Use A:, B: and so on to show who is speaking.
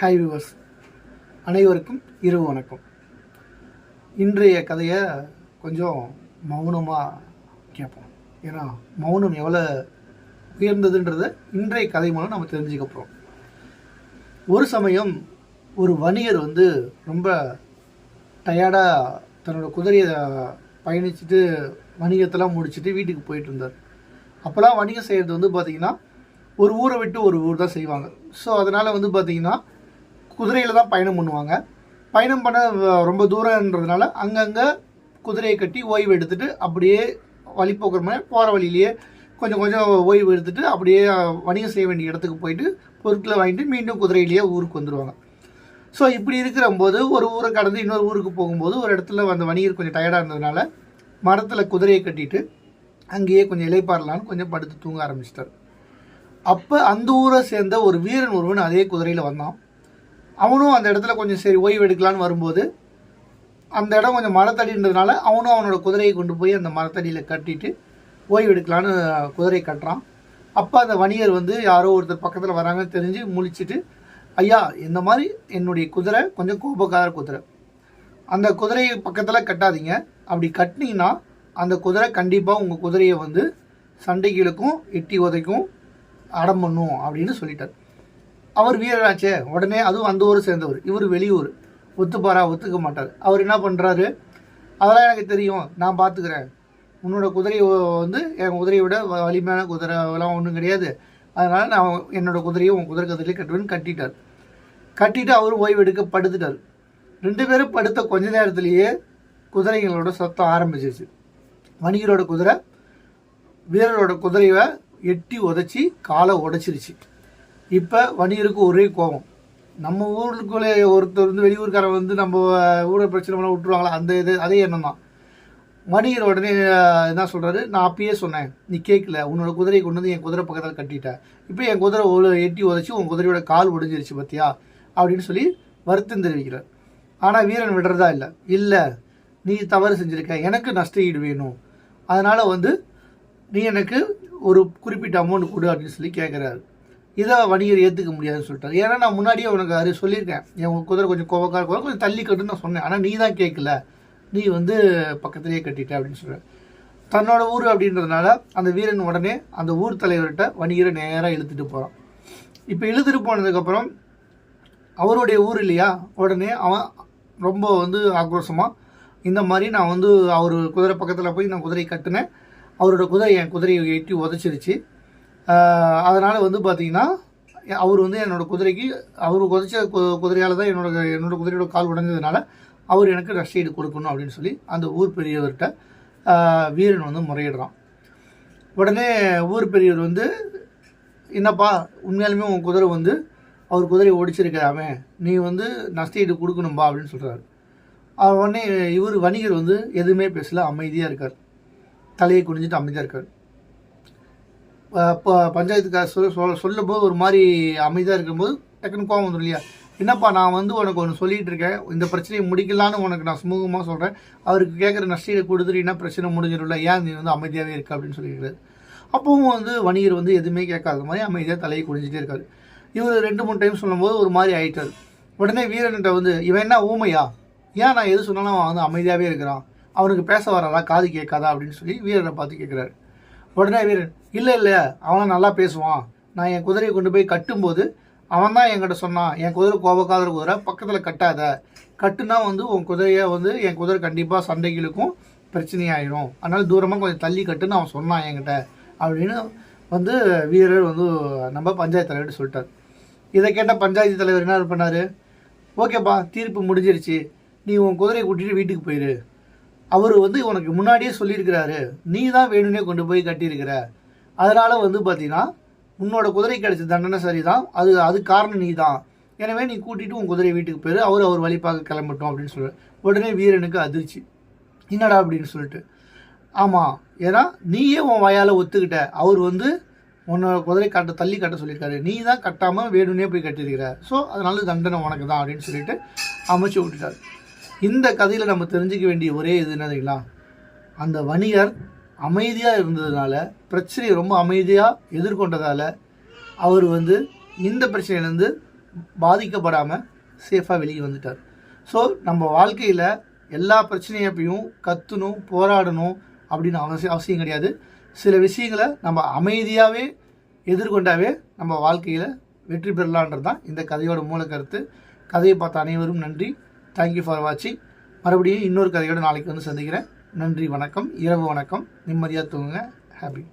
A: Hi viewers, அனைவருக்கும் இரவு வணக்கம். இன்றைய கதையை கொஞ்சம் மௌனமாக கேட்போம். ஏன்னா மௌனம் எவ்வளோ உயர்ந்ததுன்றதை இன்றைய கதை மூலம் நம்ம தெரிஞ்சுக்க போகிறோம். ஒரு சமயம் ஒரு வணிகர் ரொம்ப டயர்டாக தன்னோட குதிரையை பயணிச்சுட்டு வணிகத்தெல்லாம் முடிச்சுட்டு வீட்டுக்கு போயிட்டு இருந்தார். அப்போல்லாம் வணிகம் செய்கிறது பார்த்திங்கன்னா ஒரு ஊரை விட்டு ஒரு ஊர் தான் செய்வாங்க. ஸோ அதனால் பார்த்திங்கன்னா குதிரையில் தான் பயணம் பண்ணுவாங்க. பயணம் பண்ண ரொம்ப தூரன்றதுனால அங்கங்கே குதிரையை கட்டி ஓய்வு எடுத்துகிட்டு அப்படியே வழி போக்குற மாதிரி போகிற வழியிலேயே கொஞ்சம் கொஞ்சம் ஓய்வு எடுத்துகிட்டு அப்படியே வணிகம் செய்ய வேண்டிய இடத்துக்கு போயிட்டு பொருட்களை வாங்கிட்டு மீண்டும் குதிரையிலேயே ஊருக்கு வந்துடுவாங்க. ஸோ இப்படி இருக்கிறம்போது ஒரு ஊரை கடந்து இன்னொரு ஊருக்கு போகும்போது ஒரு இடத்துல அந்த வணிகர் கொஞ்சம் டயர்டாக இருந்ததுனால மரத்தில் குதிரையை கட்டிட்டு அங்கேயே கொஞ்சம் இலைப்பாறலான்னு கொஞ்சம் படுத்து தூங்க ஆரம்பிச்சிட்டார். அப்போ அந்த ஊரை சேர்ந்த ஒரு வீரன் ஒருவன் அதே குதிரையில் வந்தான். அவனும் அந்த இடத்துல கொஞ்சம் சரி ஓய்வு எடுக்கலான்னு வரும்போது அந்த இடம் கொஞ்சம் மரத்தடின்றதுனால அவனும் அவனோட குதிரையை கொண்டு போய் அந்த மரத்தடியில் கட்டிட்டு ஓய்வு எடுக்கலான்னு குதிரையை கட்டுறான். அப்போ அந்த வணிகர் யாரோ ஒருத்தர் பக்கத்தில் வராங்கன்னு தெரிஞ்சு முழிச்சிட்டு, ஐயா, இந்த மாதிரி என்னுடைய குதிரை கொஞ்சம் கோபக்கார குதிரை, அந்த குதிரையை பக்கத்தில் கட்டாதீங்க, அப்படி கட்டினீங்கன்னா அந்த குதிரை கண்டிப்பாக உங்கள் குதிரையை சண்டைகளுக்கும் எட்டி உதைக்கும் அடம் பண்ணும் அப்படின்னு சொல்லிட்டார். அவர் வீரராச்சே, உடனே அதுவும் அந்த ஊரை சேர்ந்தவர், இவர் வெளியூர், ஒத்துக்க மாட்டார். அவர் என்ன பண்ணுறாரு, அதெல்லாம் எனக்கு தெரியும், நான் பார்த்துக்கிறேன், உன்னோட குதிரையை என் குதிரையை விட வலிமையான குதிரைலாம் ஒன்றும் கிடையாது, அதனால் நான் என்னோட குதிரையை உன் குதிரை கதிரையிலே கட்டுவேன்னு கட்டிட்டு அவரும் ஓய்வு எடுக்க படுத்துட்டார். 2 பேரும் படுத்த கொஞ்ச நேரத்திலேயே குதிரைகளோட சத்தம் ஆரம்பிச்சிருச்சு. வணிகரோட குதிரை வீரரோட குதிரையை எட்டி உதச்சி காலை உடைச்சிருச்சு. இப்போ வணிகருக்கு ஒரே கோபம். நம்ம ஊருக்குள்ளே ஒருத்தர் வெளியூர்காரன் நம்ம ஊரை பிரச்சனை பண்ண விட்டுருவாங்களா, அதே எண்ணம் தான். வணிகர் உடனே என்ன சொல்கிறாரு, நான் அப்பயே சொன்னேன், நீ கேட்கல, உன்னோட குதிரையை கொண்டு என் குதிரை பக்கத்தில் கட்டிட்டேன், இப்போ என் குதிரை எட்டி உதச்சி உன் குதிரையோட கால் ஒடிஞ்சிருச்சு பார்த்தியா அப்படின்னு சொல்லி வருத்தம் தெரிவிக்கிறார். ஆனால் வீரன் விடுறதா இல்லை, நீ தவறு செஞ்சுருக்க, எனக்கு நஷ்ட ஈடு வேணும், அதனால் நீ எனக்கு ஒரு குறிப்பிட்ட அமௌண்ட் கொடு அப்படின்னு சொல்லி கேட்குறாரு. இதை வணிகர் ஏற்றுக்க முடியாதுன்னு சொல்லிட்டார். ஏன்னா நான் முன்னாடியே உனக்கு அது சொல்லியிருக்கேன், என் குதிரை கொஞ்சம் கோபக்கார கொஞ்சம் தள்ளி கட்டுன்னு நான் சொன்னேன், ஆனால் நீ தான் கேட்கல, நீ பக்கத்துலேயே கட்டிட்ட அப்படின்னு சொல்கிறேன். தன்னோட ஊர் அப்படின்றதுனால அந்த வீரன் உடனே அந்த ஊர் தலைவர்கிட்ட வணிகரை நேராக இழுத்துட்டு போகிறான். இப்போ இழுத்துட்டு போனதுக்கப்புறம் அவருடைய ஊர் இல்லையா, உடனே அவன் ரொம்ப ஆக்ரோஷமாக, இந்த மாதிரி நான் அவர் குதிரை பக்கத்தில் போய் நான் குதிரையை கட்டினேன், அவரோட குதிரை என் குதிரையை எட்டி உதச்சிருச்சு, அதனால் பார்த்திங்கன்னா அவர் என்னோடய குதிரைக்கு அவர் உதச்ச குதிரையால் தான் என்னோடய குதிரையோட கால் உடைஞ்சதுனால அவர் எனக்கு நஷ்ட ஈடு கொடுக்கணும் அப்படின்னு சொல்லி அந்த ஊர் பெரியவர்கிட்ட வீரன் முறையிடுறான். உடனே ஊர் பெரியவர் என்னப்பா, உண்மையாலுமே உன் குதிரை அவர் குதிரையை ஒடிச்சிருக்காமே, நீ நஷ்ட ஈடு கொடுக்கணும்பா அப்படின்னு சொல்கிறாரு. உடனே இவர் வணிகர் எதுவுமே பேசல, அமைதியாக இருக்கார், தலையை குனிஞ்சிட்டு அமைதியாக இருக்கார். இப்போ பஞ்சாயத்துக்கார சொல்லும் போது ஒரு மாதிரி அமைதியாக இருக்கும்போது டக்குன்னு கோவம் வந்துடும் இல்லையா, என்னப்பா நான் உனக்கு ஒன்று சொல்லிகிட்டு இருக்கேன், இந்த பிரச்சனையை முடிக்கலான்னு உனக்கு நான் சுமூகமாக சொல்கிறேன், அவருக்கு கேட்குற நஷ்டீடு கொடுத்துட்டு என்ன பிரச்சனை முடிஞ்சிடும்ல, ஏன் நீ அமைதியாகவே இருக்க அப்படின்னு சொல்லியிருக்காரு. அப்பவும் வணிகர் எதுவுமே கேட்காத மாதிரி அமைதியாக தலையை குடிஞ்சிட்டே இருக்காரு. இவர் 2-3 டைம் சொல்லும்போது ஒரு மாதிரி ஆகிட்டார். உடனே வீரன்கிட்ட இவன் என்ன ஊமையா, ஏன் நான் எது சொன்னாலும் அவன் அமைதியாகவே இருக்கிறான், அவனுக்கு பேச வராதா, காது கேட்காதா அப்படின்னு சொல்லி வீரரை பார்த்து கேட்குறாரு. உடனே வீரன், இல்லை அவன் நல்லா பேசுவான், நான் என் குதிரையை கொண்டு போய் கட்டும்போது அவன் தான் என்கிட்ட சொன்னான், என் குதிரை கோபக்காத குதிரை பக்கத்தில் கட்டாத, கட்டுனா உன் குதிரையை என் குதிரை கண்டிப்பாக சண்டைகளுக்கும் பிரச்சனையாயிடும், அதனால் தூரமாக கொஞ்சம் தள்ளி கட்டுன்னு அவன் சொன்னான் என்கிட்ட அப்படின்னு வீரர் நம்ம பஞ்சாயத்து தலைவர்கிட்ட சொல்லிட்டார். இதை கேட்ட பஞ்சாயத்து தலைவர் என்ன பண்ணார், ஓகேப்பா தீர்ப்பு முடிஞ்சிருச்சு, நீ உன் குதிரையை கூட்டிகிட்டு வீட்டுக்கு போயிரு, அவர் உனக்கு முன்னாடியே சொல்லியிருக்கிறாரு, நீ தான் வேணும்னே கொண்டு போய் கட்டியிருக்கிற, அதனால் பார்த்தீங்கன்னா உன்னோட குதிரை கிடைச்ச தண்டனை சரிதான், அது காரணம் நீ தான், எனவே நீ கூட்டிகிட்டு உன் குதிரை வீட்டுக்கு போயிரு, அவர் வழி பார்க்க கிளம்பட்டும் அப்படின்னு சொல்லுவார். உடனே வீரனுக்கு அதிர்ச்சி, என்னடா அப்படின்னு சொல்லிட்டு, ஆமாம், ஏன்னா நீயே உன் வாயால் ஒத்துக்கிட்ட, அவர் உன்னோட குதிரை தள்ளி கட்ட சொல்லியிருக்காரு, நீ தான் கட்டாமல் வேணும்னே போய் கட்டியிருக்கிற, ஸோ அதனால தண்டனை உனக்கு தான் அப்படின்னு சொல்லிட்டு அமைச்சு விட்டுட்டார். இந்த கதையில் நம்ம தெரிஞ்சிக்க வேண்டிய ஒரே இது என்னதுங்களா, அந்த வணிகர் அமைதியாக இருந்ததுனால, பிரச்சனையை ரொம்ப அமைதியாக எதிர்கொண்டதால் அவர் இந்த பிரச்சனையிலேருந்து பாதிக்கப்படாமல் சேஃபாக வெளியே வந்துட்டார். ஸோ நம்ம வாழ்க்கையில் எல்லா பிரச்சனையப்பையும் கற்றணும், போராடணும் அப்படின்னு அவசியம் கிடையாது. சில விஷயங்களை நம்ம அமைதியாகவே எதிர்கொண்டாவே நம்ம வாழ்க்கையில் வெற்றி பெறலான்றது தான் இந்த கதையோட மூல கருத்து. கதையை பார்த்த அனைவரும் நன்றி. தேங்க்யூ ஃபார் வாட்சிங். மறுபடியும் இன்னொரு கதையோடு நாளைக்கு வந்து சந்திக்கிறேன். நன்றி, வணக்கம், இரவு வணக்கம். நிம்மதியாக தூங்குங்க. ஹாப்பி.